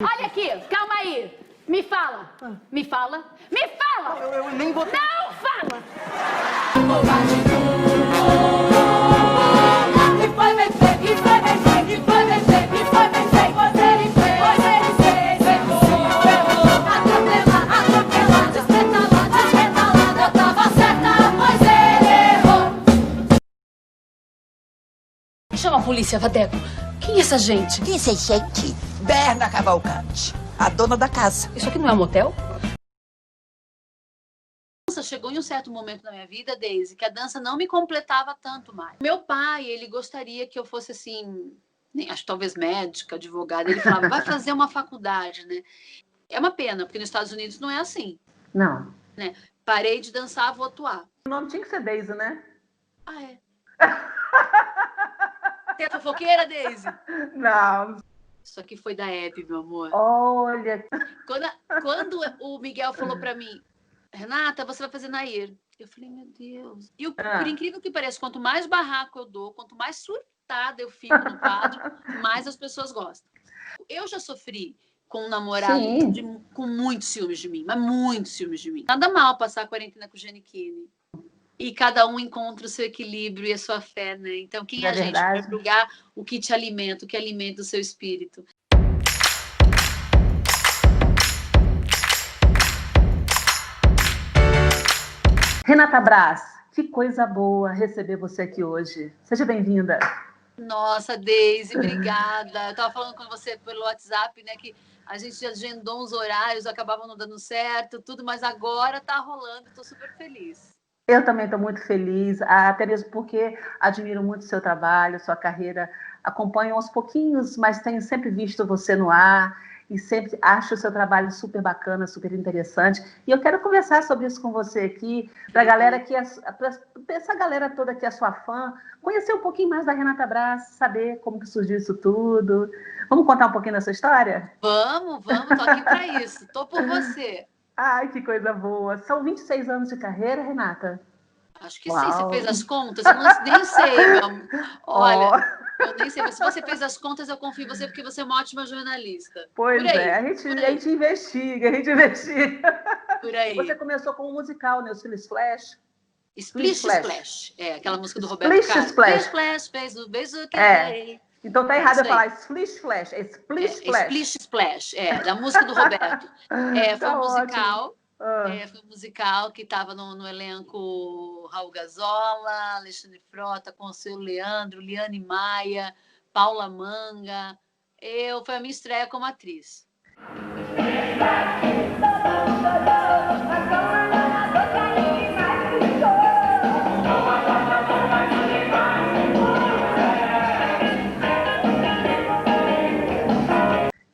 Olha aqui, calma aí. Me fala. Me fala. Me fala! Eu nem vou... Não fala! E foi bem feito, e foi bem feito, e foi bem feito, e foi bem feito. Pois ele fez, errou. Atropelar, despetalar, eu tava certa, pois ele errou. Chama a polícia, Vadeco. Quem é essa gente? Quem é essa gente? Berna Cavalcante, a dona da casa. Isso aqui não é um motel? Chegou em um certo momento na minha vida, Daisy, que a dança não me completava tanto mais. Meu pai, ele gostaria que eu fosse assim, acho talvez médica, advogada. Ele falava, vai fazer uma faculdade, né? É uma pena, porque nos Estados Unidos não é assim. Não. Né? Parei de dançar, vou atuar. O nome tinha que ser Daisy, né? Ah, é? Você é fofoqueira, Daisy? Não. Isso aqui foi da Hebe, meu amor. Olha. Quando o Miguel falou pra mim, Renata, você vai fazer Nair. Eu falei, meu Deus. E por incrível que pareça, quanto mais barraco eu dou, quanto mais surtada eu fico no quadro, mais as pessoas gostam. Eu já sofri com um namorado com muitos ciúmes de mim, mas muitos ciúmes de mim. Nada mal passar a quarentena com o Giannichini. E cada um encontra o seu equilíbrio e a sua fé, né? Então, quem é a gente para julgar o que te alimenta, o que alimenta o seu espírito? Renata Brás, que coisa boa receber você aqui hoje. Seja bem-vinda. Nossa, Daisy, obrigada. Eu estava falando com você pelo WhatsApp, né, que a gente agendou uns horários, acabavam não dando certo, tudo, mas agora está rolando, estou super feliz. Eu também estou muito feliz, até mesmo porque admiro muito o seu trabalho, sua carreira. Acompanho aos pouquinhos, mas tenho sempre visto você no ar e sempre acho o seu trabalho super bacana, super interessante. E eu quero conversar sobre isso com você aqui, para a galera para essa galera toda que é sua fã, conhecer um pouquinho mais da Renata Brás, saber como que surgiu isso tudo. Vamos contar um pouquinho da sua história? Vamos, tô aqui para isso, tô por você. Ai, que coisa boa. São 26 anos de carreira, Renata? Acho que sim, você fez as contas, eu nem sei, meu amor. Olha, eu nem sei, mas se você fez as contas, eu confio em você, porque você é uma ótima jornalista. Pois é, a gente investiga, Por aí. Você começou com um musical, né? O Splish Splash. Splish Splash. É, aquela música do Roberto Carlos. Splish Splash, fez o beijo que dei. Então tá errado eu falar Splish Splash, é Splish Splash. Splish Splash, da música do Roberto. Foi um musical. Foi um musical que estava no elenco Raul Gazola, Alexandre Frota, Consuelo Leandro, Liane Maia, Paula Manga. Foi a minha estreia como atriz.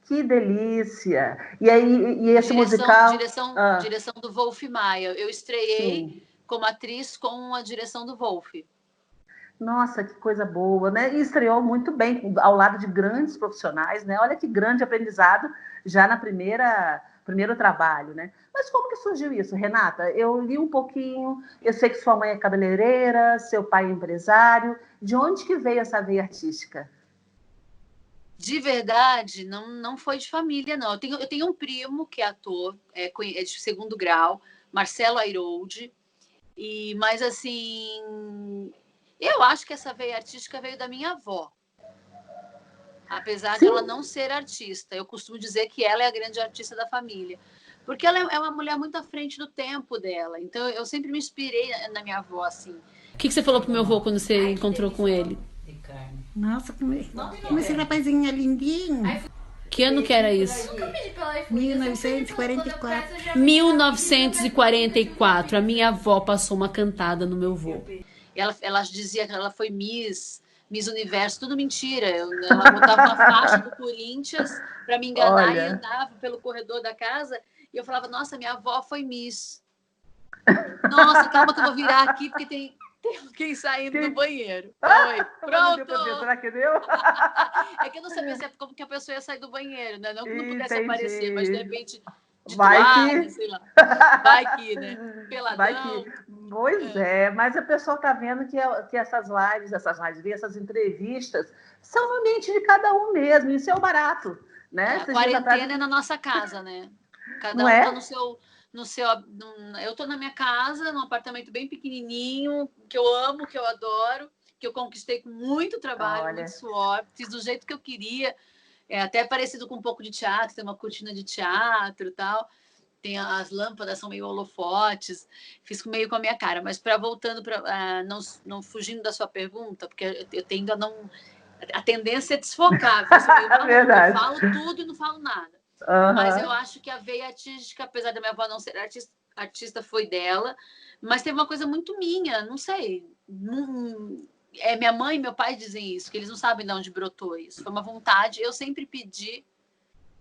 Que delícia! E aí, esse musical... Direção do Wolf Maia. Eu estreiei como atriz com a direção do Wolf. Nossa, que coisa boa, né? E estreou muito bem, ao lado de grandes profissionais, né? Olha que grande aprendizado já na primeiro trabalho, né? Mas como que surgiu isso, Renata? Eu li um pouquinho, eu sei que sua mãe é cabeleireira, seu pai é empresário. De onde que veio essa veia artística? De verdade, não foi de família, não. Eu tenho um primo que é ator, é de segundo grau, Marcelo Airoldi, mas assim, eu acho que essa veia artística veio da minha avó. Apesar de ela não ser artista, eu costumo dizer que ela é a grande artista da família, porque ela é uma mulher muito à frente do tempo dela. Então eu sempre me inspirei na minha avó, assim. O que você falou pro meu avô quando você encontrou com ele? Nossa, como esse rapazinho é lindinho. Que ano que era isso? 1944. 1944. A minha avó passou uma cantada no meu avô. Ela dizia que ela foi Miss Universo, tudo mentira. Ela botava uma faixa do Corinthians para me enganar e andava pelo corredor da casa e eu falava, nossa, minha avó foi Miss. Nossa, calma que eu vou virar aqui porque tem alguém saindo do banheiro. Oi, pronto! Será que deu? É que eu não sabia como que a pessoa ia sair do banheiro, né? Não que não pudesse aparecer, mas de repente de toalha, sei lá. Vai que, né? Peladão. Vai que. Pois mas a pessoa está vendo que essas lives, essas entrevistas, são no ambiente de cada um mesmo. Isso é o barato. né? A Esses dias atrás- quarentena é na nossa casa, né? Cada Não um é? tá eu tô na minha casa, num apartamento bem pequenininho, que eu amo, que eu adoro, que eu conquistei com muito trabalho, Olha. muito suor, fiz do jeito que eu queria. É até parecido com um pouco de teatro, tem uma cortina de teatro e tal. Tem as lâmpadas, são meio holofotes, fiz meio com a minha cara. Mas voltando para não fugindo da sua pergunta, porque eu tendo a não. A tendência é desfocar, eu sou meio maluca, Verdade. eu falo tudo e não falo nada. Mas eu acho que a veia artística, apesar da minha avó não ser artista foi dela, mas teve uma coisa muito minha, não sei. Minha mãe e meu pai dizem isso, que eles não sabem de onde brotou isso. Foi uma vontade, eu sempre pedi,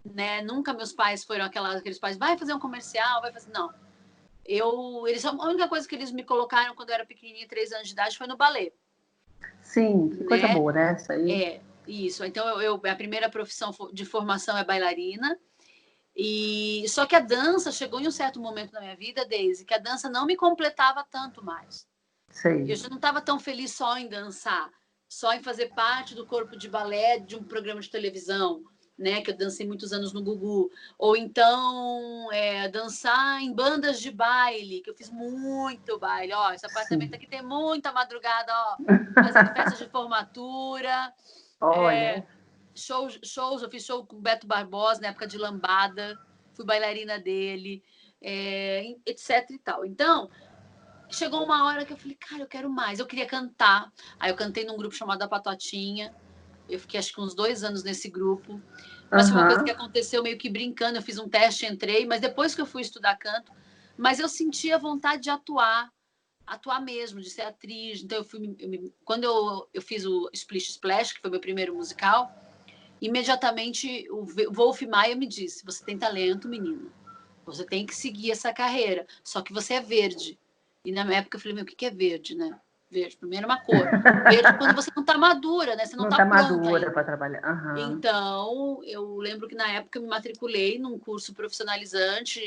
né? Nunca meus pais foram aqueles pais, vai fazer um comercial, vai fazer. Não. A única coisa que eles me colocaram quando eu era pequenininha, 3 anos de idade, foi no balé. Sim, que coisa né? boa, né? Isso aí. Isso. Então, a primeira profissão de formação é bailarina. Só que a dança chegou em um certo momento na minha vida, Daisy, que a dança não me completava tanto mais. Sei. Eu já não estava tão feliz só em dançar, só em fazer parte do corpo de balé de um programa de televisão, né? Que eu dancei muitos anos no Gugu. Ou então dançar em bandas de baile, que eu fiz muito baile. Ó, esse apartamento aqui tem muita madrugada, ó, fazendo festas de formatura. Olha. Shows, eu fiz show com o Beto Barbosa na época de Lambada, fui bailarina dele, etc e tal. Então, chegou uma hora que eu falei, cara, eu quero mais, eu queria cantar. Aí eu cantei num grupo chamado A Patotinha, eu fiquei acho que uns 2 anos nesse grupo, mas foi uma coisa que aconteceu meio que brincando, eu fiz um teste, entrei, mas depois que eu fui estudar canto, mas eu sentia vontade de atuar mesmo, de ser atriz. Então, quando eu fiz o Splish Splash, que foi meu primeiro musical, imediatamente o Wolf Maia me disse, você tem talento, menina, você tem que seguir essa carreira, só que você é verde. E na minha época eu falei, o que é verde, né? Verde, primeiro é uma cor. Verde é quando você não está madura, né? Você não está pronta madura ainda. para trabalhar. Então, eu lembro que na época eu me matriculei num curso profissionalizante,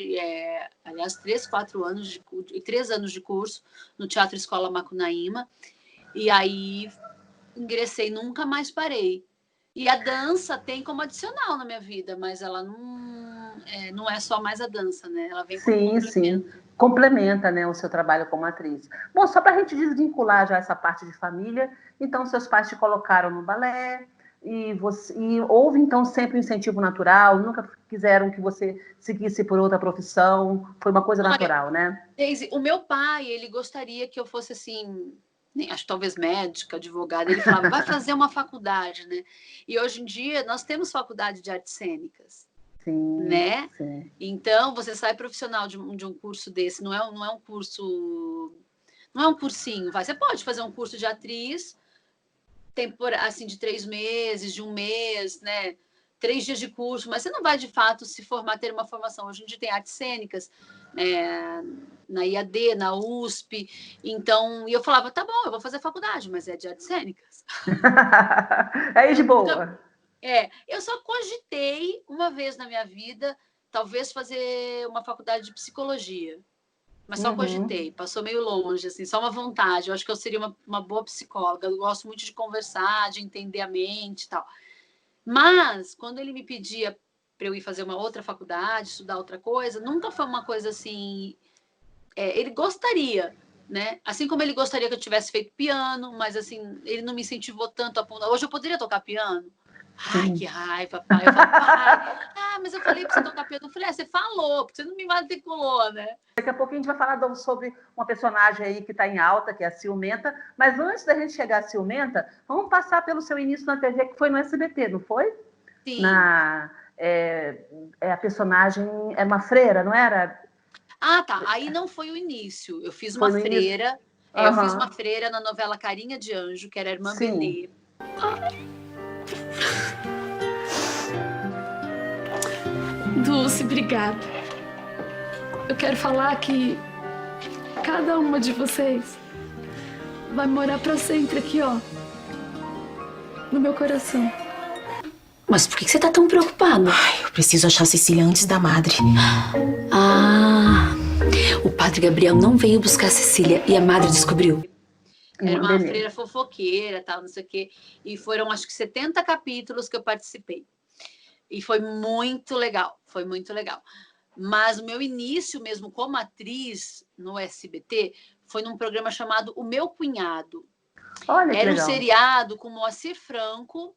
aliás, 3 anos de curso no Teatro Escola Macunaíma, e aí ingressei, nunca mais parei. E a dança tem como adicional na minha vida, mas ela não é só mais a dança, né? Ela vem como complemento. Sim. Complementa, né, o seu trabalho como atriz. Bom, só para a gente desvincular já essa parte de família, então seus pais te colocaram no balé e houve então sempre um incentivo natural, nunca quiseram que você seguisse por outra profissão, foi uma coisa natural, né? Daisy, o meu pai, ele gostaria que eu fosse assim, acho que talvez médica, advogada, ele falava, vai fazer uma faculdade, né? E hoje em dia nós temos faculdade de artes cênicas. Sim, né? Sim. Então, você sai profissional de um curso desse, não é um curso, não é um cursinho, vai. Você pode fazer um curso de atriz, assim, de 3 meses, de 1 mês, né? 3 dias de curso, mas você não vai, de fato, se formar, ter uma formação. Hoje em dia tem artes cênicas, na IAD, na USP, então, e eu falava, tá bom, eu vou fazer faculdade, mas é de artes cênicas. Aí de boa. Eu só cogitei uma vez na minha vida, talvez fazer uma faculdade de psicologia. Mas só cogitei, passou meio longe, assim, só uma vontade. Eu acho que eu seria uma boa psicóloga. Eu gosto muito de conversar, de entender a mente e tal. Mas, quando ele me pedia para eu ir fazer uma outra faculdade, estudar outra coisa, nunca foi uma coisa assim... ele gostaria, né? Assim como ele gostaria que eu tivesse feito piano, mas assim, ele não me incentivou tanto a ponto. Hoje eu poderia tocar piano? Ai, que raiva, pai. Eu falo, pai, mas eu falei para você tocar piano. Eu falei, você falou, porque você não me matriculou, né? Daqui a pouco a gente vai falar sobre uma personagem aí que está em alta, que é a Ciumenta. Mas antes da gente chegar a Ciumenta, vamos passar pelo seu início na TV, que foi no SBT, não foi? Sim. A personagem é uma freira, não era? Ah, tá. Aí não foi o início. Eu fiz uma freira. Eu fiz uma freira na novela Carinha de Anjo, que era a Irmã Benê. Dulce, obrigada. Eu quero falar que cada uma de vocês vai morar pra sempre aqui, ó, no meu coração. Mas por que você tá tão preocupado? Ai, eu preciso achar a Cecília antes da madre. O padre Gabriel não veio buscar a Cecília e a madre descobriu. Era uma freira fofoqueira, tal, não sei o quê. E foram, acho que 70 capítulos que eu participei. E foi muito legal, foi muito legal. Mas o meu início mesmo como atriz no SBT foi num programa chamado O Meu Cunhado. Olha que Era um legal. seriado com Moacir Franco,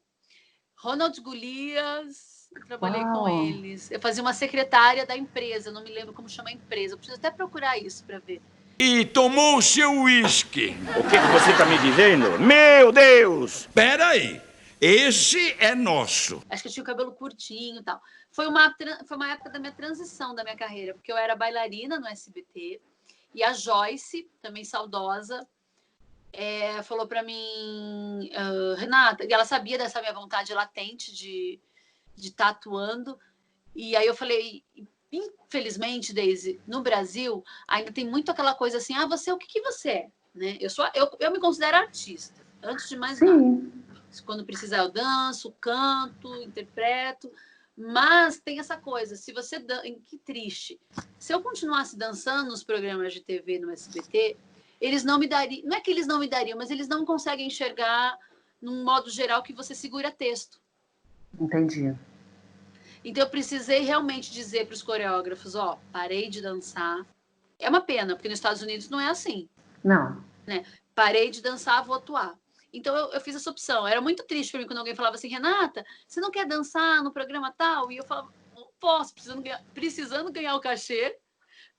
Ronald Golias, eu trabalhei com Uau. eles. Eu fazia uma secretária da empresa, não me lembro como chama a empresa. Eu preciso até procurar isso para ver. E tomou o seu uísque. O que você está me dizendo? Meu Deus! Peraí, esse é nosso. Acho que eu tinha o cabelo curtinho e tal. Foi uma época da minha transição da minha carreira, porque eu era bailarina no SBT e a Joyce, também saudosa, falou para mim, Renata, e ela sabia dessa minha vontade latente de estar atuando, e aí eu falei, infelizmente, Daisy, no Brasil ainda tem muito aquela coisa assim, você, o que você é? Né? Eu me considero artista, antes de mais nada. Quando precisar eu danço, canto, interpreto, mas tem essa coisa, se você que triste, se eu continuasse dançando nos programas de TV no SBT, eles não me dariam, não é que eles não me dariam, mas eles não conseguem enxergar num modo geral que você segura texto. Entendi. Então eu precisei realmente dizer para os coreógrafos, parei de dançar. É uma pena, porque nos Estados Unidos não é assim. Não. Né? Parei de dançar, vou atuar. Então eu fiz essa opção. Era muito triste para mim quando alguém falava assim, Renata, você não quer dançar no programa tal? E eu falava, não posso, precisando ganhar o cachê,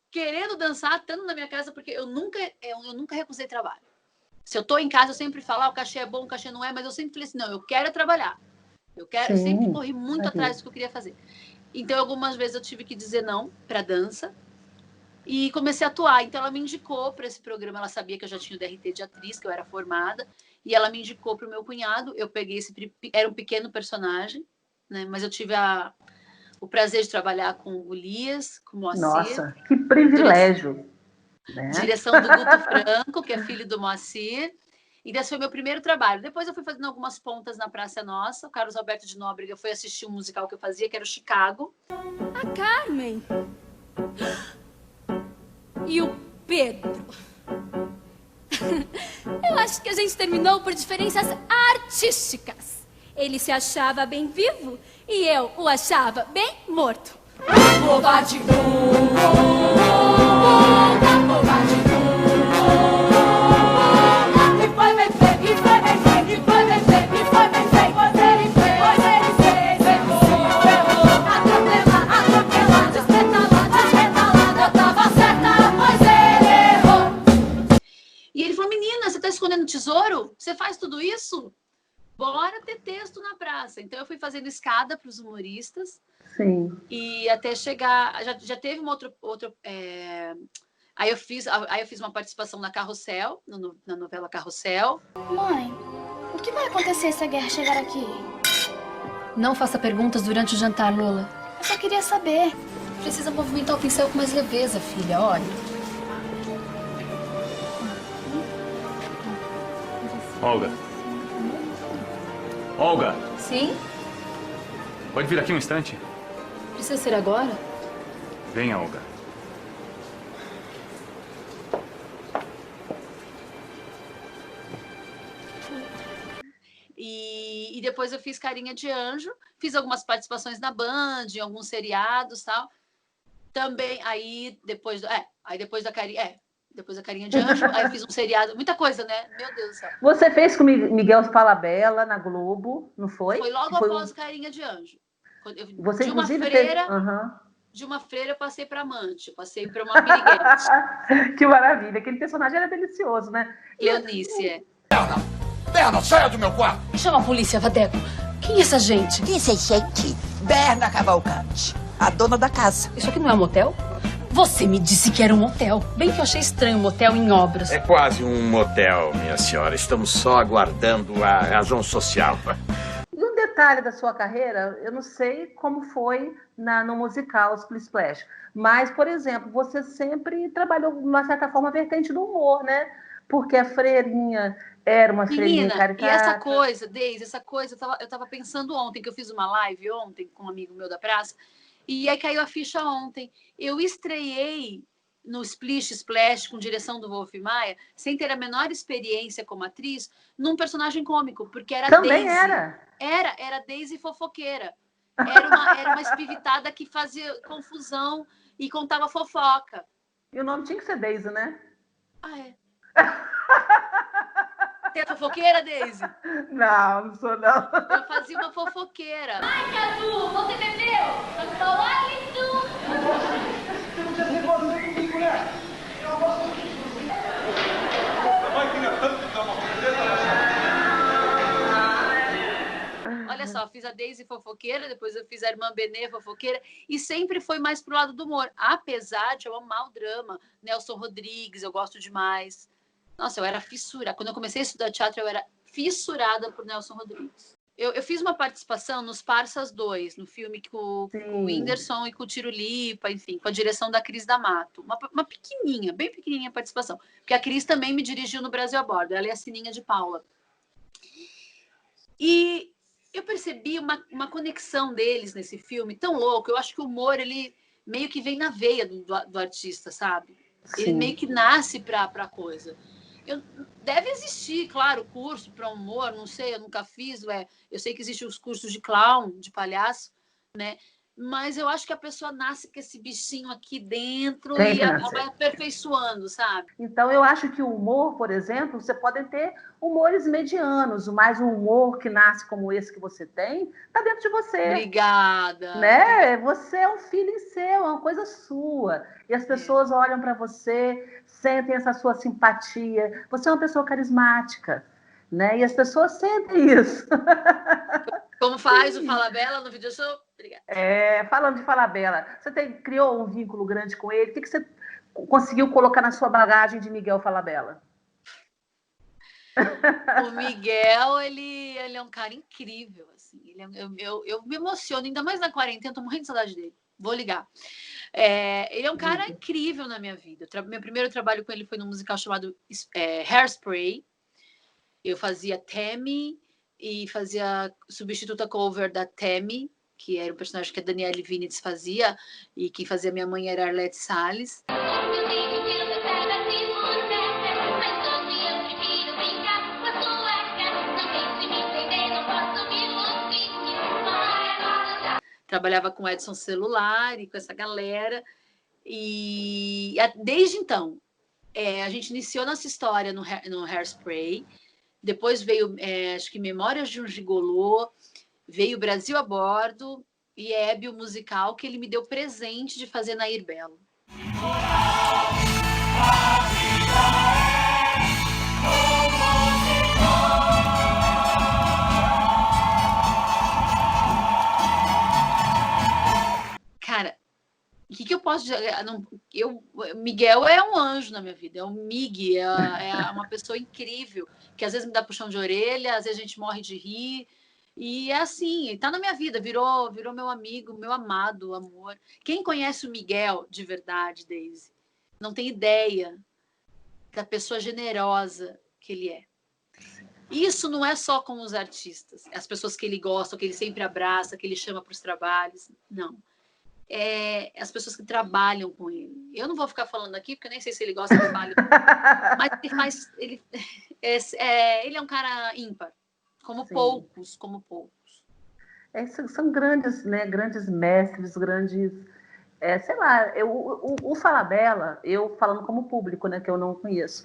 querendo dançar, estando na minha casa, porque eu nunca recusei trabalho. Se eu estou em casa, eu sempre falo, o cachê é bom, o cachê não é, mas eu sempre falei assim, não, eu quero trabalhar. Eu sempre corri muito atrás do que eu queria fazer. Então, algumas vezes eu tive que dizer não para dança e comecei a atuar. Então, ela me indicou para esse programa. Ela sabia que eu já tinha o DRT de atriz, que eu era formada, e ela me indicou para o meu cunhado. Eu peguei era um pequeno personagem, né? Mas eu tive o prazer de trabalhar com o Golias, com o Moacir. Nossa, que privilégio! Direção do Guto Franco, que é filho do Moacir. E esse foi meu primeiro trabalho. Depois eu fui fazendo algumas pontas na Praça Nossa. O Carlos Alberto de Nóbrega foi assistir um musical que eu fazia, que era o Chicago. A Carmen. E o Pedro. Eu acho que a gente terminou por diferenças artísticas. Ele se achava bem vivo e eu o achava bem morto. E ele falou, menina, você está escondendo tesouro? Você faz tudo isso? Bora ter texto na praça. Então eu fui fazendo escada para os humoristas. Sim. E até chegar, já teve uma outra aí eu fiz uma participação na Carrossel, na novela Carrossel. Mãe, o que vai acontecer se a guerra chegar aqui? Não faça perguntas durante o jantar, Lola. Eu só queria saber. Precisa movimentar o pincel com mais leveza, filha, olha. Olga. Olga, Sim? pode vir aqui um instante? Precisa ser agora? Venha, Olga. E depois eu fiz Carinha de Anjo, fiz algumas participações na Band, em alguns seriados e tal. Também, aí depois da Carinha de Anjo, aí eu fiz um seriado, muita coisa, né? Meu Deus do céu. Você fez com Miguel Falabella na Globo, não foi? Foi logo após Carinha de Anjo. Você, de uma inclusive, freira, de uma freira eu passei para amante, eu passei para uma piriguete. Que maravilha, aquele personagem era delicioso, né? Eunice, Berna, saia do meu quarto! Chama a polícia, Vadeco. Quem é essa gente? Quem é gente? Berna Cavalcante, a dona da casa. Isso aqui não é um motel? Você me disse que era um motel. Bem que eu achei estranho um motel em obras. É quase um motel, minha senhora. Estamos só aguardando a razão social. E um detalhe da sua carreira, eu não sei como foi no musical Split Splash, mas, por exemplo, você sempre trabalhou, de uma certa forma, vertente do humor, né? Porque a freirinha era uma freirinha caricata. E essa coisa, Deise, eu tava pensando ontem, que eu fiz uma live ontem com um amigo meu da praça, e aí caiu a ficha ontem. Eu estreiei no Splish Splash, com direção do Wolf Maia, sem ter a menor experiência como atriz, num personagem cômico, porque era Também Daisy. era. Era Daisy fofoqueira. Era uma espivitada que fazia confusão e contava fofoca. E o nome tinha que ser Daisy, né? Ah, é? Tem a fofoqueira, Daisy? Não sou não. Eu fazia uma fofoqueira. Ai, Cadu, você bebeu? Eu sou hálito. Olha só, fiz a Daisy fofoqueira, depois eu fiz a irmã Benê fofoqueira, e sempre foi mais pro lado do humor. Apesar de eu amar o drama, Nelson Rodrigues, eu gosto demais. Nossa, eu era fissurada. Quando eu comecei a estudar teatro, eu era fissurada por Nelson Rodrigues. Eu fiz uma participação nos Parsas 2, no filme com o Whindersson e com o Tiro Lipa, enfim, com a direção da Cris D'Amato. Uma pequenininha, bem pequenininha participação. Porque a Cris também me dirigiu no Brasil a Bordo. Ela é a Sininha de Paula. E eu percebi uma conexão deles nesse filme tão louco. Eu acho que o humor, ele meio que vem na veia do artista, sabe? Ele Sim. meio que nasce para a coisa. Deve existir, claro, curso para humor, não sei, eu nunca fiz. Eu sei que existem os cursos de clown, de palhaço, né? Mas eu acho que a pessoa nasce com esse bichinho aqui dentro e ela vai aperfeiçoando, sabe? Então, eu acho que o humor, por exemplo, você pode ter humores medianos, mas o humor que nasce como esse que você tem, está dentro de você. Obrigada. Né? Você é um feeling seu, é uma coisa sua. E as pessoas olham para você, sentem essa sua simpatia. Você é uma pessoa carismática, né? E as pessoas sentem isso. Como faz o Fala Bela no video show? Obrigada. Falando de Falabella, você criou um vínculo grande com ele. O que você conseguiu colocar na sua bagagem de Miguel Falabella? O Miguel, ele é um cara incrível. Assim. Eu me emociono, ainda mais na quarentena, tô morrendo de saudade dele. Vou ligar. Ele é um cara incrível na minha vida. Meu primeiro trabalho com ele foi num musical chamado Hairspray. Eu fazia Tammy e fazia substituta cover da Tammy, que era um personagem que a Daniele Vinitz fazia, e quem fazia minha mãe era Arlete Salles. Trabalhava com Edson Celular e com essa galera. E desde então, a gente iniciou nossa história no Hairspray. Depois veio, acho que Memórias de um Gigolô, veio Brasil a Bordo e Hebe, o musical, que ele me deu presente de fazer Nair Belo. Cara, o que eu posso dizer? Miguel é um anjo na minha vida, é um Mig, é uma pessoa incrível, que às vezes me dá puxão de orelha, às vezes a gente morre de rir, e é assim, tá na minha vida, virou meu amigo, meu amado, amor. Quem conhece o Miguel de verdade, Daisy, não tem ideia da pessoa generosa que ele é. Isso não é só com os artistas, as pessoas que ele gosta, que ele sempre abraça, que ele chama para os trabalhos, não. As pessoas que trabalham com ele. Eu não vou ficar falando aqui, porque eu nem sei se ele gosta de trabalho, mas ele é um cara ímpar, como poucos. São grandes, né? Grandes mestres, grandes... sei lá, o Falabella, eu falando como público, né, que eu não conheço,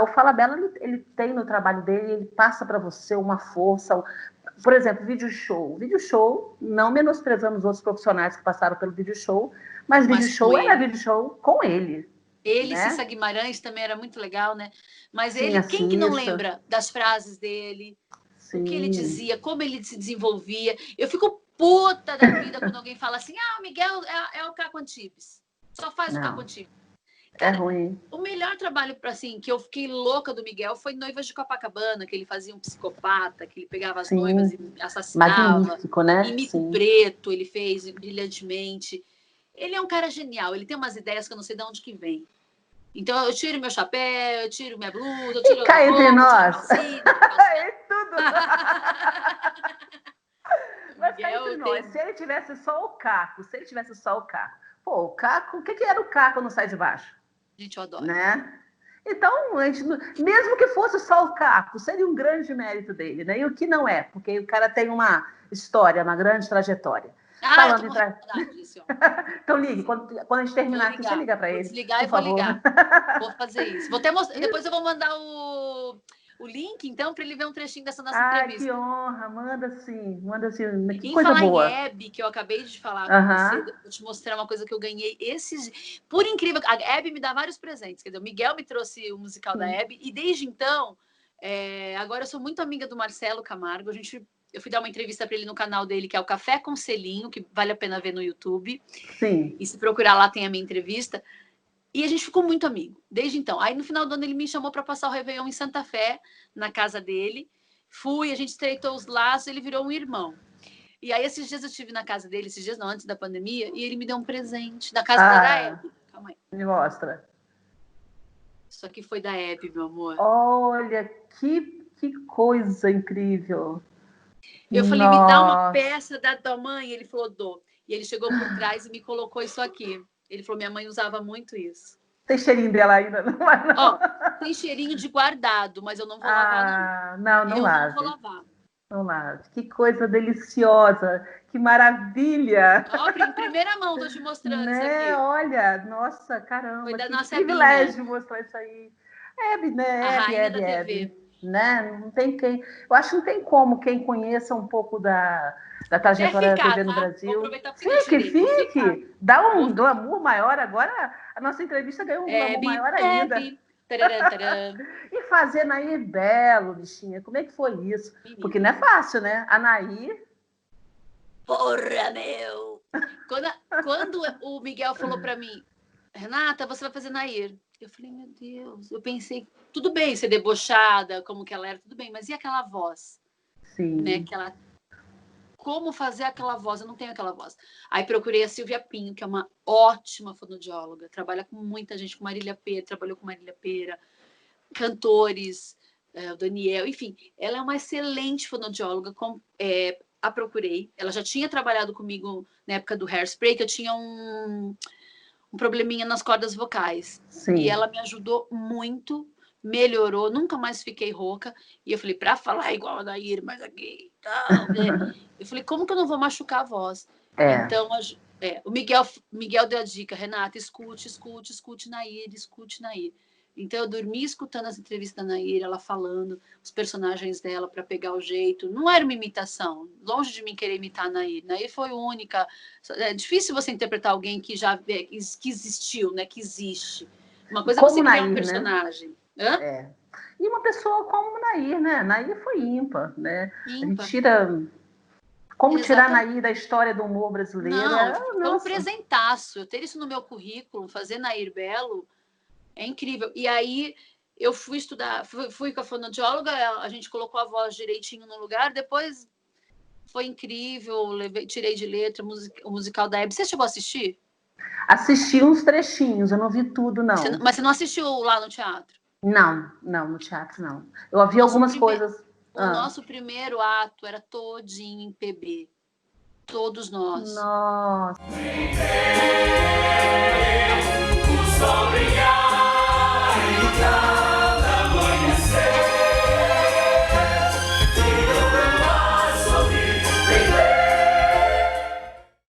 o Falabella, ele tem no trabalho dele, ele passa para você uma força... Por exemplo, vídeo show, não menosprezando os outros profissionais que passaram pelo vídeo show, mas vídeo show era vídeo show com ele. Ele, né? Cissa Guimarães, também era muito legal, né? Mas Sim, ele, quem que não Cissa. lembra das frases dele, Sim. o que ele dizia, como ele se desenvolvia? Eu fico puta da vida quando alguém fala assim, o Miguel é o Caco Antibes, só faz o Caco Antibes. É ruim. O melhor trabalho, assim, que eu fiquei louca do Miguel foi Noivas de Copacabana, que ele fazia um psicopata, que ele pegava as noivas e assassinava. Magnífico, né? E Mico Preto, ele fez brilhantemente. Ele é um cara genial, ele tem umas ideias que eu não sei de onde que vem. Então, eu tiro meu chapéu, eu tiro minha blusa, eu tiro... Cá entre nós. É tudo. Mas cá entre nós, se ele tivesse só o Caco, pô, o Caco, o que era o Caco no Sai de Baixo? Gente, eu adoro. Né? Então, mesmo que fosse só o Caco, seria um grande mérito dele, né? E o que não é, porque o cara tem uma história, uma grande trajetória. Ah, eu Falando tô em morrendo tra... de saudade desse homem. Então ligue, quando a gente terminar aqui, você liga para Vou ele, desligar e por vou favor. ligar. Vou fazer isso. Vou até mostrar. Depois eu vou mandar o link, então, para ele ver um trechinho dessa nossa Ai, entrevista. que honra, manda sim, que Em coisa falar em boa. Hebe, que eu acabei de falar com Aham. você, vou te mostrar uma coisa que eu ganhei esses. Por incrível, a Hebe me dá vários presentes. Quer dizer, o Miguel me trouxe o musical da Hebe, e desde então, agora eu sou muito amiga do Marcelo Camargo. Eu fui dar uma entrevista para ele no canal dele, que é o Café com Selinho, que vale a pena ver no YouTube. Sim. E se procurar lá, tem a minha entrevista. E a gente ficou muito amigo, desde então. Aí no final do ano ele me chamou para passar o Réveillon em Santa Fé, na casa dele. Fui, a gente estreitou os laços, ele virou um irmão. E aí esses dias eu estive na casa dele, esses dias não, antes da pandemia, e ele me deu um presente da casa da Hebe. Calma aí. Me mostra. Isso aqui foi da Hebe, meu amor. Olha, que coisa incrível. Eu falei, me dá uma peça da tua mãe. Ele falou, dou. E ele chegou por trás e me colocou isso aqui. Ele falou, minha mãe usava muito isso. Tem cheirinho dela ainda? Não. Ó, tem cheirinho de guardado, mas eu não vou lavar, não. Não eu lave. não vou lavar. Não lave. Que coisa deliciosa. Que maravilha. Ó, em primeira mão, tô te mostrando isso aqui. Olha, nossa, caramba. Foi da que nossa privilégio Hebinha. mostrar isso aí. Hebe, né? A rainha Hebe, da Hebe. TV. Né? Não tem quem. Eu acho que não tem como quem conheça um pouco da trajetória da TV no Brasil. Vou aproveitar porque Fique. Dá um glamour maior agora. A nossa entrevista ganhou um glamour maior ainda. Tararam, tararam. E fazer Nair Belo, bichinha, como é que foi isso? Porque não é fácil, né? A Nair... Porra, meu! Quando o Miguel falou para mim, Renata, você vai fazer Nair. Eu falei, meu Deus. Eu pensei, tudo bem ser debochada, como que ela era, tudo bem. Mas e aquela voz? Sim. Né? Como fazer aquela voz? Eu não tenho aquela voz. Aí procurei a Silvia Pinho, que é uma ótima fonoaudióloga. Trabalha com muita gente, com Marília Pêra, trabalhou com Marília Pêra, cantores, o Daniel, enfim. Ela é uma excelente fonoaudióloga. A procurei. Ela já tinha trabalhado comigo na época do Hairspray, que eu tinha um probleminha nas cordas vocais. Sim. E ela me ajudou muito, melhorou, nunca mais fiquei rouca. E eu falei, para falar igual a Nair, mas aqui tal, né? Eu falei, como que eu não vou machucar a voz? Então, o Miguel deu a dica, Renata, escute Nair. Então, eu dormi escutando as entrevistas da Nair, ela falando, os personagens dela para pegar o jeito. Não era uma imitação, longe de mim querer imitar a Nair. Nair foi única. É difícil você interpretar alguém que que existiu, né? Que existe. Uma coisa é você criar um personagem. Né? E uma pessoa como Nair, né? Nair foi ímpar, né? Ímpar. A gente como tirar a Nair da história do humor brasileiro? Não, é um presentaço. Eu ter isso no meu currículo, fazer Nair Belo, é incrível. E aí eu fui estudar, fui com a fonoaudióloga, a gente colocou a voz direitinho no lugar, depois foi incrível, tirei de letra o musical da Hebe. Você chegou a assistir? Assisti uns trechinhos, eu não vi tudo, não. Mas você não assistiu lá no teatro? Não, no teatro não. Eu ouvi algumas coisas. O nosso primeiro ato era todinho em PB. Todos nós. Nossa. O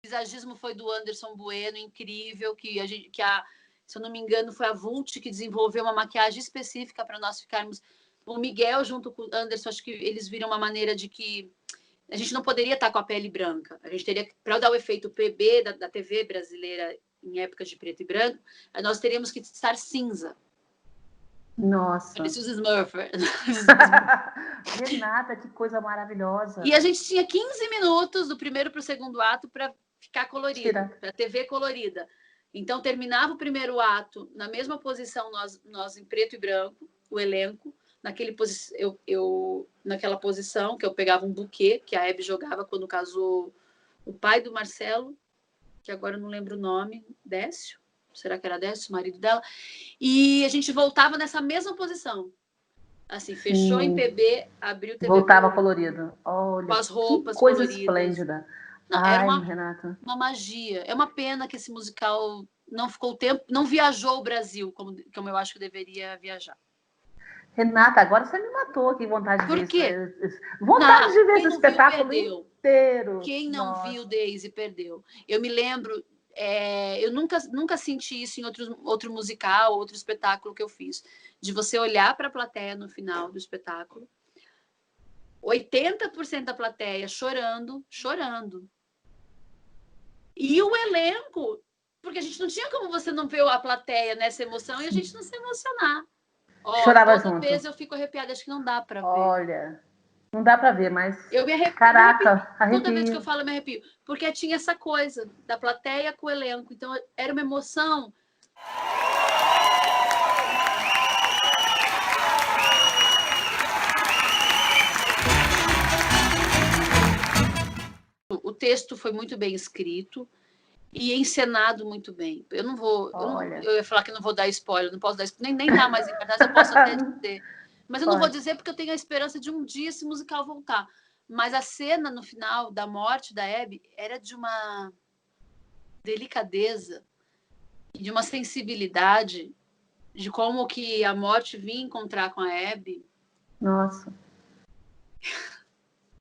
visagismo foi do Anderson Bueno, incrível, se eu não me engano, foi a Vult que desenvolveu uma maquiagem específica para nós ficarmos. O Miguel, junto com o Anderson, acho que eles viram uma maneira de que a gente não poderia estar com a pele branca. A gente teria, para dar o efeito PB da TV brasileira em épocas de preto e branco, nós teríamos que estar cinza. Nossa. Parecia os Smurfers. Renata, que coisa maravilhosa. E a gente tinha 15 minutos do primeiro para o segundo ato para ficar colorido, para a TV colorida. Então, terminava o primeiro ato na mesma posição, nós em preto e branco, o elenco, naquela posição que eu pegava um buquê, que a Hebe jogava quando casou o pai do Marcelo, que agora eu não lembro o nome, Décio? Será que era Décio, o marido dela? E a gente voltava nessa mesma posição. Assim, fechou em PB, abriu o TV. Voltava colorido. Olha, com as roupas que coisa coloridas. esplêndida. Não, Ai, era Renata. uma magia. É uma pena que esse musical não ficou tempo, não viajou o Brasil como eu acho que deveria viajar. Renata, agora você me matou, que vontade de ver isso. Por quê? Vontade de ver esse espetáculo. Perdeu. inteiro. Quem não Nossa. viu Daisy perdeu. Eu me lembro, eu nunca senti isso em outro musical, outro espetáculo que eu fiz, de você olhar para a plateia no final do espetáculo, 80% da plateia chorando. E o elenco, porque a gente não tinha como você não ver a plateia nessa emoção e a gente não se emocionar. Chorava toda junto. vez eu fico arrepiada, acho que não dá para ver. Olha, não dá para ver, mas... Eu me arrepio. Caraca, Toda vez que eu arrepio. falo, eu me arrepio. Porque tinha essa coisa da plateia com o elenco. Então, era uma emoção. O texto foi muito bem escrito e encenado muito bem. Eu não vou... Eu ia falar que não vou dar spoiler, não posso dar spoiler. Nem dá mais em cartaz, eu posso até dizer. Mas eu não vou dizer porque eu tenho a esperança de um dia esse musical voltar. Mas a cena no final da morte da Abby era de uma delicadeza e de uma sensibilidade de como que a morte vinha encontrar com a Abby. Nossa.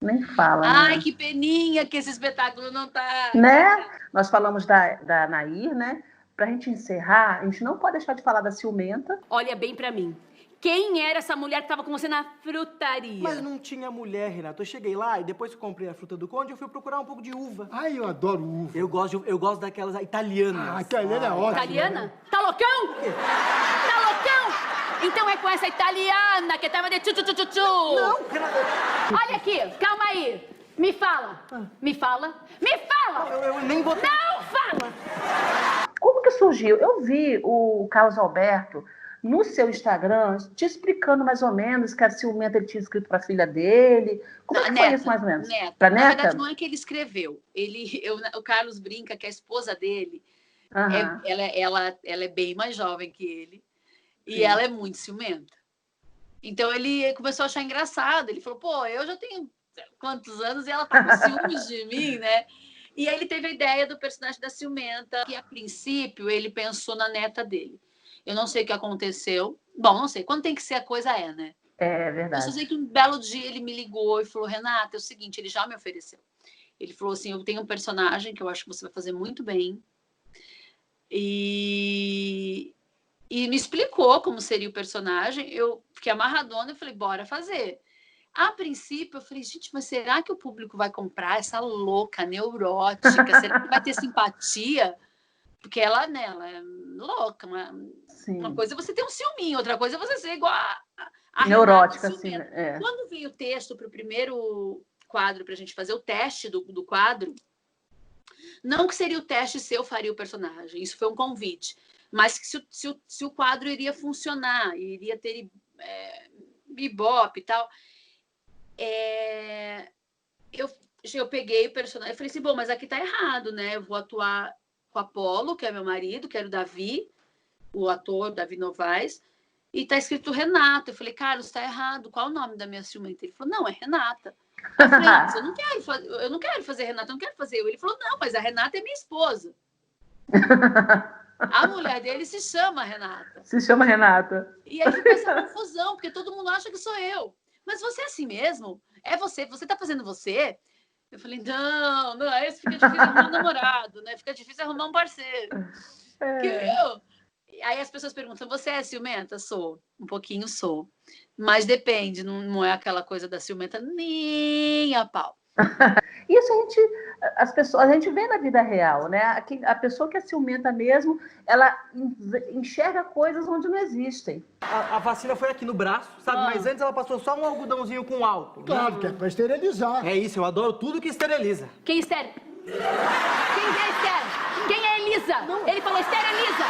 Nem fala, Ai, né? que peninha que esse espetáculo não tá... Né? Nós falamos da Nair, né? Pra gente encerrar, a gente não pode deixar de falar da ciumenta. Olha bem pra mim. Quem era essa mulher que tava com você na frutaria? Mas não tinha mulher, Renato. Eu cheguei lá e depois que eu comprei a fruta do conde, eu fui procurar um pouco de uva. Ai, eu adoro uva. Eu gosto daquelas italianas. Ah, italiana é ótima. Italiana? Tá loucão? Tá loucão? Então é com essa italiana que tava de tchu-tchu-tchu-tchu. Não, Renato. Olha aqui, calma aí. Me fala. Me fala. Me fala! Eu nem vou... Não fala! Como que surgiu? Eu vi o Carlos Alberto no seu Instagram te explicando mais ou menos que a ciumenta ele tinha escrito para a filha dele. Como é que foi isso mais ou menos? Neta. Pra Na neta? verdade, não é que ele escreveu. O Carlos brinca que a esposa dele, ela é bem mais jovem que ele. E ela é muito ciumenta. Então, ele começou a achar engraçado. Ele falou, pô, eu já tenho quantos anos e ela tá com ciúmes de mim, né? E aí ele teve a ideia do personagem da ciumenta, que a princípio ele pensou na neta dele. Eu não sei o que aconteceu. Bom, não sei. Quando tem que ser, a coisa é, né? É verdade. Eu só sei que um belo dia ele me ligou e falou, Renata, é o seguinte, ele já me ofereceu. Ele falou assim, eu tenho um personagem que eu acho que você vai fazer muito bem. E me explicou como seria o personagem. Eu fiquei amarradona e falei, bora fazer. A princípio, eu falei, gente, mas será que o público vai comprar essa louca, neurótica? Será que vai ter simpatia? Porque ela, né, ela é louca. Uma coisa é você ter um ciúminho, outra coisa é você ser igual a neurótica, Renata, assim, né? Quando veio o texto para o primeiro quadro, para a gente fazer o teste do quadro, não que seria o teste se eu faria o personagem, isso foi um convite, mas que se o quadro iria funcionar, iria ter bebop e tal. Eu peguei o personagem e falei assim, bom, mas aqui tá errado, né? Eu vou atuar com o Apolo, que é meu marido, que era o Davi, o ator Davi Novaes, e tá escrito Renata. Eu falei, Carlos, tá errado, qual o nome da minha ciumenta? Ele falou, não, é Renata. Eu falei, mas eu não quero fazer Renata, eu não quero fazer eu. Ele falou, não, mas a Renata é minha esposa. A mulher dele se chama Renata. Se chama Renata. E aí fica essa confusão, porque todo mundo acha que sou eu. Mas você é assim mesmo? É você tá fazendo você? Eu falei, não, esse fica difícil arrumar um namorado, né? Fica difícil arrumar um parceiro. Aí as pessoas perguntam, você é ciumenta? Sou, um pouquinho sou. Mas depende, não é aquela coisa da ciumenta nem a pau. Isso a gente vê na vida real, né? A pessoa que é ciumenta mesmo, ela enxerga coisas onde não existem. A vacina foi aqui no braço, sabe? Mas antes ela passou só um algodãozinho com álcool. Claro, que é pra esterilizar. É isso, eu adoro tudo que esteriliza. Quem estéril? Quem é estéril? Quem é Elisa? Ele falou esteriliza.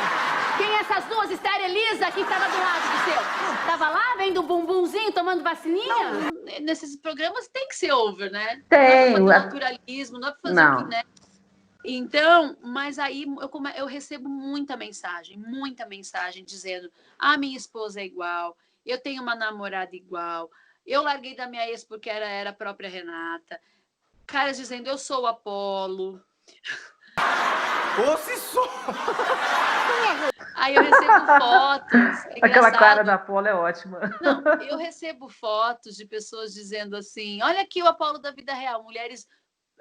Quem é essas duas esteriliza que estava do lado do seu? Tava lá, vendo o bumbumzinho, tomando vacininha? Não, nesses programas tem que ser over, né? Tem. Não é pra fazer naturalismo, não é pra fazer o que, né? Então, mas aí eu recebo muita mensagem dizendo, minha esposa é igual, eu tenho uma namorada igual, eu larguei da minha ex porque era a própria Renata. Caras dizendo, eu sou o Apolo. Ou se sou! Aí eu recebo fotos. Aquela cara da Apolo é ótima. Não, eu recebo fotos de pessoas dizendo assim, olha aqui o Apolo da vida real, mulheres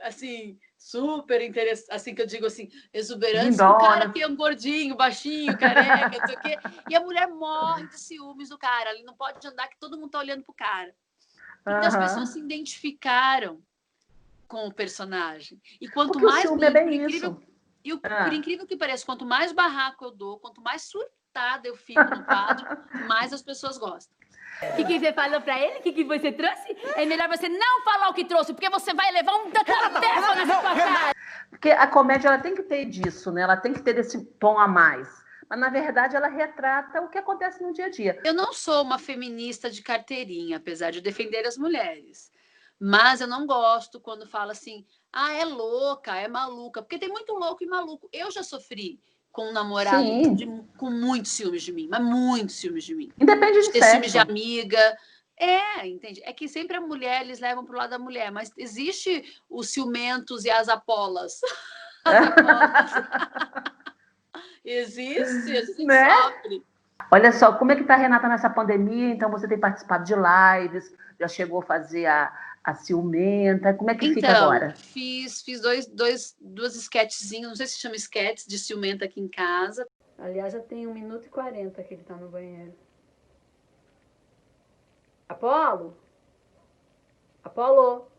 assim, super interessante, assim que eu digo assim, exuberante, o Lindona. cara que é um gordinho, baixinho, careca, não sei o quê, e a mulher morre de ciúmes do cara, ele não pode andar que todo mundo tá olhando pro cara. Então as pessoas se identificaram com o personagem. E quanto Porque o mais, ciúme é bem por incrível, isso. por incrível que pareça, quanto mais barraco eu dou, quanto mais surtada eu fico no quadro, mais as pessoas gostam. O que você falou pra ele? O que você trouxe? É melhor você não falar o que trouxe, porque você vai levar um daquela terra na sua cara. Porque a comédia ela tem que ter disso, né? Ela tem que ter esse tom a mais. Mas, na verdade, ela retrata o que acontece no dia a dia. Eu não sou uma feminista de carteirinha, apesar de defender as mulheres. Mas eu não gosto quando fala assim, é louca, é maluca. Porque tem muito louco e maluco. Eu já sofri com um namorado com muitos ciúmes de mim, mas muitos ciúmes de mim. Independe de ter sexo. ciúmes de amiga. Entende? É que sempre a mulher, eles levam pro lado da mulher, mas existe os ciumentos e as apolas. As apolas. Existe, a gente sofre. Olha só, como é que tá a Renata nessa pandemia? Então, você tem participado de lives, já chegou a fazer a ciumenta, como é que fica agora? Fiz duas sketchzinhas, não sei se chama sketches de ciumenta aqui em casa. Aliás, já tem 1 minuto e 40 que ele tá no banheiro. Apolo? Apolo?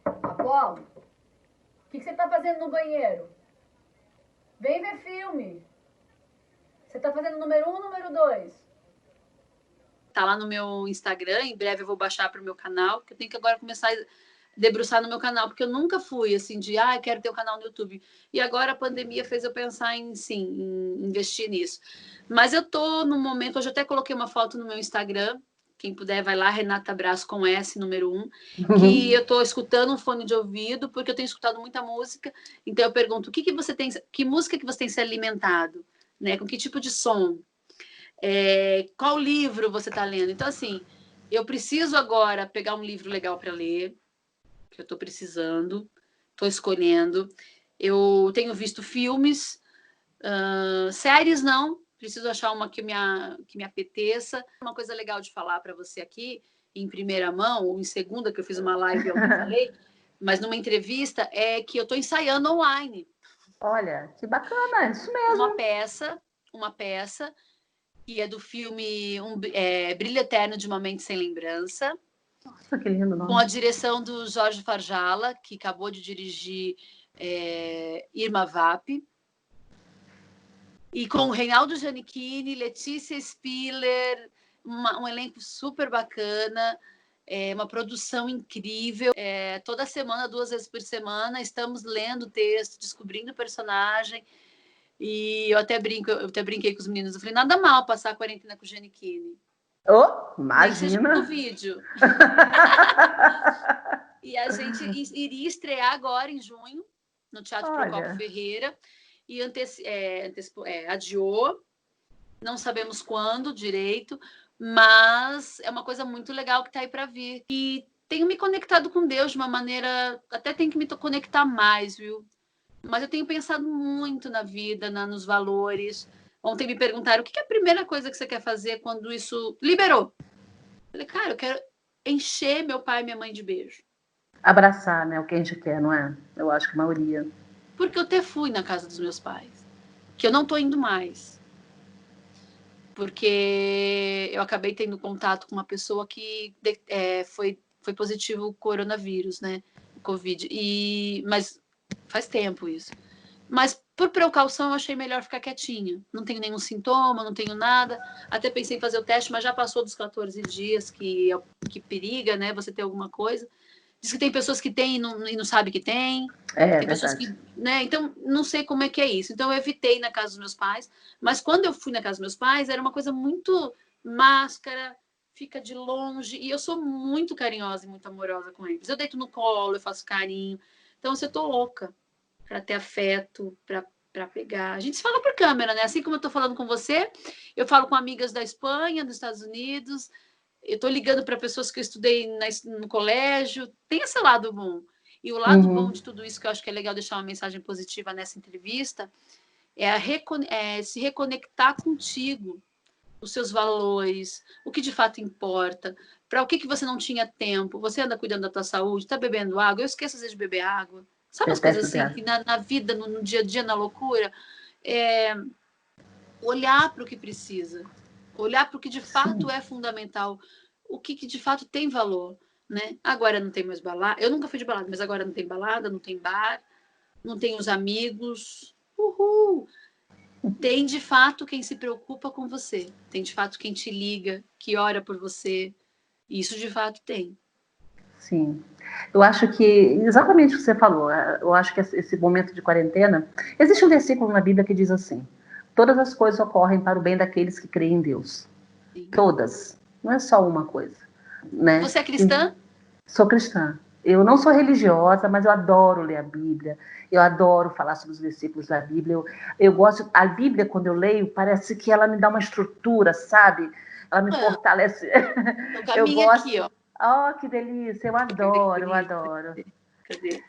Apolo? O que você tá fazendo no banheiro? Vem ver filme. Você tá fazendo número 1 ou número 2? Tá lá no meu Instagram, em breve eu vou baixar para o meu canal, porque eu tenho que agora começar a debruçar no meu canal, porque eu nunca fui assim de, quero ter um canal no YouTube. E agora a pandemia fez eu pensar em investir nisso. Mas eu tô no momento, hoje eu até coloquei uma foto no meu Instagram, quem puder vai lá, Renata Brás com S, número 1, que eu tô escutando um fone de ouvido, porque eu tenho escutado muita música, então eu pergunto, que música que você tem se alimentado? Né? Com que tipo de som? Qual livro você está lendo? Então, assim, eu preciso agora pegar um livro legal para ler, que eu estou precisando, estou escolhendo. Eu tenho visto filmes, séries não, preciso achar uma que me apeteça. Uma coisa legal de falar para você aqui, em primeira mão, ou em segunda, que eu fiz uma live e eu falei, mas numa entrevista, é que eu estou ensaiando online. Olha, que bacana, isso mesmo. Uma peça que é do filme Brilho Eterno de uma Mente Sem Lembrança. Nossa, que lindo nome. Com a direção do Jorge Farjala, que acabou de dirigir Irma Vap. E com o Reinaldo Giannichini, Letícia Spiller, um elenco super bacana, uma produção incrível. Toda semana, 2 vezes por semana, estamos lendo o texto, descobrindo o personagem. E eu até brinquei com os meninos. Eu falei, nada mal passar a quarentena com o Giannichini. Imagina! Nem seja no vídeo. E a gente iria estrear agora em junho, no Teatro Procópio Ferreira. E adiou. Não sabemos quando direito, mas é uma coisa muito legal que está aí para vir. E tenho me conectado com Deus de uma maneira... Até tenho que me conectar mais, viu? Mas eu tenho pensado muito na vida, nos valores. Ontem me perguntaram, o que é a primeira coisa que você quer fazer quando isso liberou? Eu falei, cara, eu quero encher meu pai e minha mãe de beijo. Abraçar, né? O que a gente quer, não é? Eu acho que a maioria. Porque eu até fui na casa dos meus pais. Que eu não tô indo mais. Porque eu acabei tendo contato com uma pessoa que foi positivo o coronavírus, né? O Covid. Mas faz tempo isso. Mas por precaução eu achei melhor ficar quietinha. Não tenho nenhum sintoma, não tenho nada. Até pensei em fazer o teste, mas já passou dos 14 dias, que periga, né? Você ter alguma coisa. Diz que tem pessoas que têm e não sabem que tem. Tem pessoas que, né? Então, não sei como é que é isso. Então, eu evitei na casa dos meus pais. Mas quando eu fui na casa dos meus pais, era uma coisa muito máscara, fica de longe. E eu sou muito carinhosa e muito amorosa com eles. Eu deito no colo, eu faço carinho. Então, eu tô louca para ter afeto, para pegar. A gente se fala por câmera, né? Assim como eu estou falando com você, eu falo com amigas da Espanha, dos Estados Unidos, eu estou ligando para pessoas que eu estudei no colégio. Tem esse lado bom. E o lado bom de tudo isso, que eu acho que é legal deixar uma mensagem positiva nessa entrevista, é se reconectar contigo, os seus valores, o que de fato importa. para o que você não tinha tempo. Você anda cuidando da tua saúde, tá bebendo água. Eu esqueço às vezes de beber água. Sabe as coisas assim, que na vida, no dia a dia, na loucura, olhar para o que precisa, olhar para o que de fato é fundamental, o que de fato tem valor, né? Agora não tem mais balada. Eu nunca fui de balada, mas agora não tem balada, não tem bar, não tem os amigos. Uhul! Tem de fato quem se preocupa com você, tem de fato quem te liga, que ora por você. Isso de fato tem. Sim. Eu acho que, exatamente o que você falou, eu acho que esse momento de quarentena, existe um versículo na Bíblia que diz assim: todas as coisas ocorrem para o bem daqueles que creem em Deus. Sim. Todas. Não é só uma coisa. Né? Você é cristã? Sou cristã. Eu não sou religiosa, mas eu adoro ler a Bíblia. Eu adoro falar sobre os versículos da Bíblia. Eu gosto. A Bíblia, quando eu leio, parece que ela me dá uma estrutura, sabe? Ela me fortalece. Eu gosto. Aqui, ó. Oh, que delícia! Eu adoro, eu adoro. Cadê?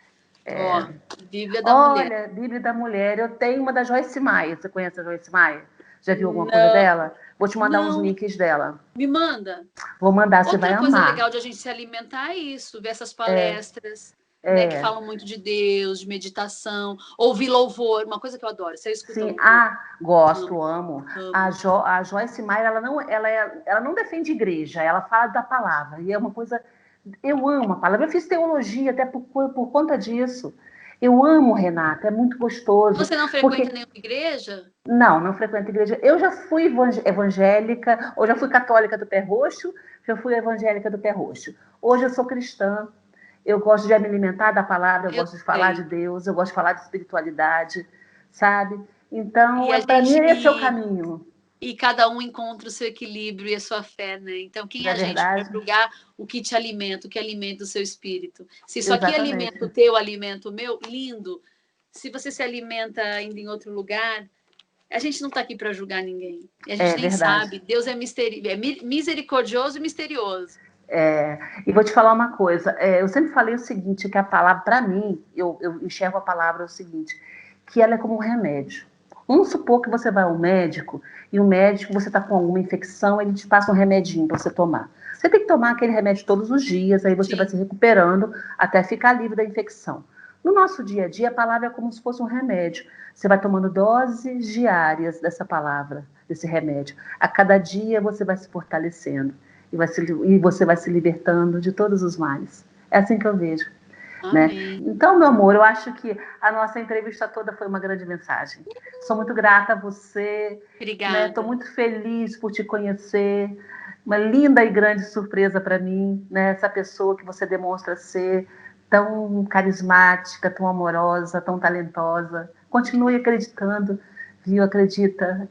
Ó, Bíblia da Mulher. Olha, Bíblia da Mulher. Eu tenho uma da Joyce Meyer. Você conhece a Joyce Meyer? Já viu alguma coisa dela? Vou te mandar uns links dela. Me manda. Vou mandar, você vai amar. Outra coisa legal de a gente se alimentar é isso, ver essas palestras, né, que falam muito de Deus, de meditação, ouvir louvor, uma coisa que eu adoro. Você escuta Sim, louvor? Gosto, amo. A Joyce Meyer, ela não defende igreja, ela fala da palavra. E é uma coisa... Eu amo a palavra. Eu fiz teologia até por conta disso. Eu amo, Renata, é muito gostoso. Você não frequenta nenhuma igreja? Não frequento igreja. Eu já fui evangélica, ou já fui católica do pé roxo, já fui evangélica do pé roxo. Hoje eu sou cristã, eu gosto de me alimentar da palavra, eu gosto de falar de Deus, eu gosto de falar de espiritualidade, sabe? Então, para mim, esse é o caminho. E cada um encontra o seu equilíbrio e a sua fé, né? Então, quem é a gente para julgar o que te alimenta, o que alimenta o seu espírito? Se isso aqui alimenta o teu, alimenta o meu, lindo. Se você se alimenta indo em outro lugar, a gente não está aqui para julgar ninguém. E a gente nem sabe. Deus é misericordioso e misterioso. E vou te falar uma coisa. Eu sempre falei o seguinte, que a palavra, para mim, eu enxergo a palavra o seguinte, que ela é como um remédio. Vamos supor que você vai ao médico e o médico, você está com alguma infecção, ele te passa um remedinho para você tomar. Você tem que tomar aquele remédio todos os dias, aí você vai se recuperando até ficar livre da infecção. No nosso dia a dia, a palavra é como se fosse um remédio. Você vai tomando doses diárias dessa palavra, desse remédio. A cada dia você vai se fortalecendo e você vai se libertando de todos os males. É assim que eu vejo. Né? Então, meu amor, eu acho que a nossa entrevista toda foi uma grande mensagem. Sou muito grata a você. Obrigada. Estou muito feliz por te conhecer. Uma linda e grande surpresa para mim, né? Essa pessoa que você demonstra ser tão carismática, tão amorosa, tão talentosa. Continue acreditando, viu? Acredita.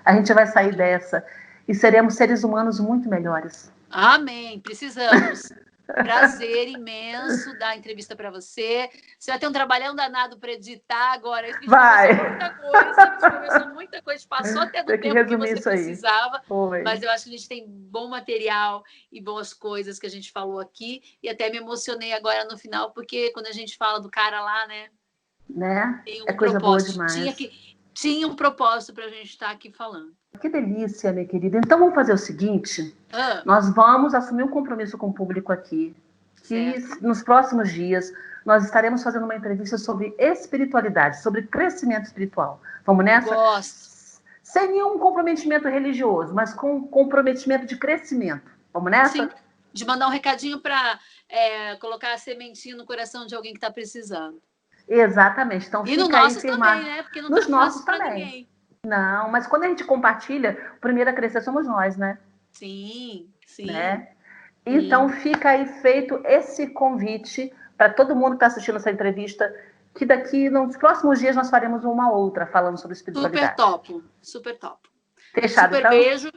A gente vai sair dessa e seremos seres humanos muito melhores. Amém. Precisamos. Prazer imenso dar a entrevista para você. Você vai ter um trabalhão danado para editar agora. A gente conversou muita coisa, passou até do tempo que você precisava. Mas eu acho que a gente tem bom material e boas coisas que a gente falou aqui. E até me emocionei agora no final, porque quando a gente fala do cara lá, né? Tem um coisa boa demais. Tinha um propósito para a gente estar aqui falando. Que delícia, minha querida. Então, vamos fazer o seguinte. Nós vamos assumir um compromisso com o público aqui. E nos próximos dias, nós estaremos fazendo uma entrevista sobre espiritualidade, sobre crescimento espiritual. Vamos nessa? Gosto. Sem nenhum comprometimento religioso, mas com comprometimento de crescimento. Vamos nessa? Sim. De mandar um recadinho para colocar a sementinha no coração de alguém que está precisando. Exatamente. Então, e no nossos também, né? Porque não nos tá nossos para também. Ninguém. Não, mas quando a gente compartilha, o primeiro a crescer somos nós, né? Sim. Né? Então, fica aí feito esse convite para todo mundo que está assistindo essa entrevista, que daqui, nos próximos dias, nós faremos uma outra falando sobre espiritualidade. Super top. Fechado, super então? Beijo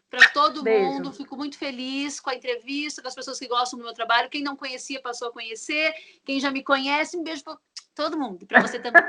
para todo mundo. Fico muito feliz com a entrevista, com as pessoas que gostam do meu trabalho. Quem não conhecia passou a conhecer. Quem já me conhece, um beijo para todo mundo. E para você também.